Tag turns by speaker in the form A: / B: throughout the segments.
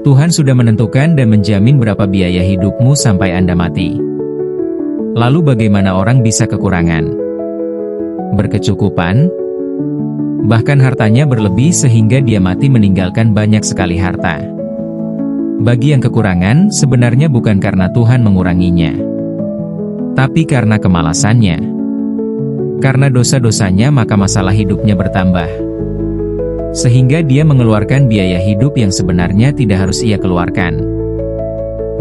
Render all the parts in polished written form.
A: Tuhan sudah menentukan dan menjamin berapa biaya hidupmu sampai Anda mati. Lalu bagaimana orang bisa kekurangan? Berkecukupan? Bahkan hartanya berlebih sehingga dia mati meninggalkan banyak sekali harta. Bagi yang kekurangan, sebenarnya bukan karena Tuhan menguranginya, tapi karena kemalasannya. Karena dosa-dosanya maka masalah hidupnya bertambah, sehingga dia mengeluarkan biaya hidup yang sebenarnya tidak harus ia keluarkan.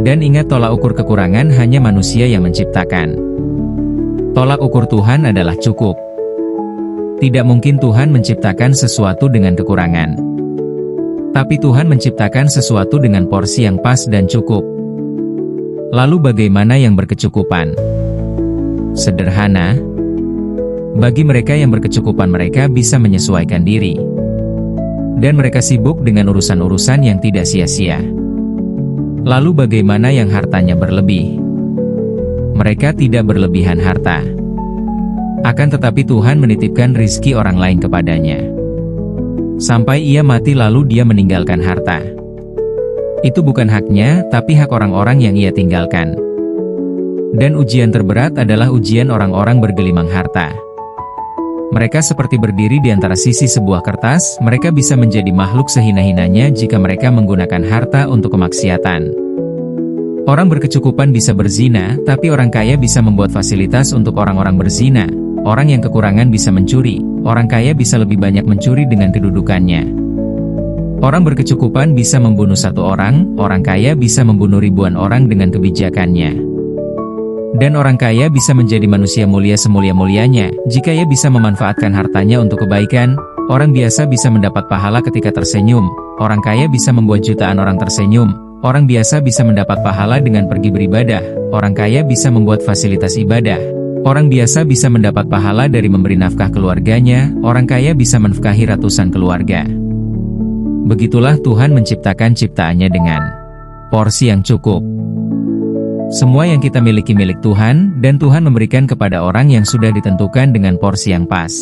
A: Dan ingat, tolak ukur kekurangan hanya manusia yang menciptakan. Tolak ukur Tuhan adalah cukup. Tidak mungkin Tuhan menciptakan sesuatu dengan kekurangan. Tapi Tuhan menciptakan sesuatu dengan porsi yang pas dan cukup. Lalu bagaimana yang berkecukupan? Sederhana. Bagi mereka yang berkecukupan, mereka bisa menyesuaikan diri. Dan mereka sibuk dengan urusan-urusan yang tidak sia-sia. Lalu bagaimana yang hartanya berlebih? Mereka tidak berlebihan harta. Akan tetapi Tuhan menitipkan rizki orang lain kepadanya. Sampai ia mati lalu dia meninggalkan harta. Itu bukan haknya, tapi hak orang-orang yang ia tinggalkan. Dan ujian terberat adalah ujian orang-orang bergelimang harta. Mereka seperti berdiri di antara sisi sebuah kertas, mereka bisa menjadi makhluk sehina-hinanya jika mereka menggunakan harta untuk kemaksiatan. Orang berkecukupan bisa berzina, tapi orang kaya bisa membuat fasilitas untuk orang-orang berzina. Orang yang kekurangan bisa mencuri, orang kaya bisa lebih banyak mencuri dengan kedudukannya. Orang berkecukupan bisa membunuh satu orang kaya bisa membunuh ribuan orang dengan kebijakannya. Dan orang kaya bisa menjadi manusia mulia semulia-mulianya, jika ia bisa memanfaatkan hartanya untuk kebaikan. Orang biasa bisa mendapat pahala ketika tersenyum, orang kaya bisa membuat jutaan orang tersenyum. Orang biasa bisa mendapat pahala dengan pergi beribadah, orang kaya bisa membuat fasilitas ibadah. Orang biasa bisa mendapat pahala dari memberi nafkah keluarganya, orang kaya bisa menafkahi ratusan keluarga. Begitulah Tuhan menciptakan ciptaannya dengan porsi yang cukup. Semua yang kita miliki milik Tuhan, dan Tuhan memberikan kepada orang yang sudah ditentukan dengan porsi yang pas.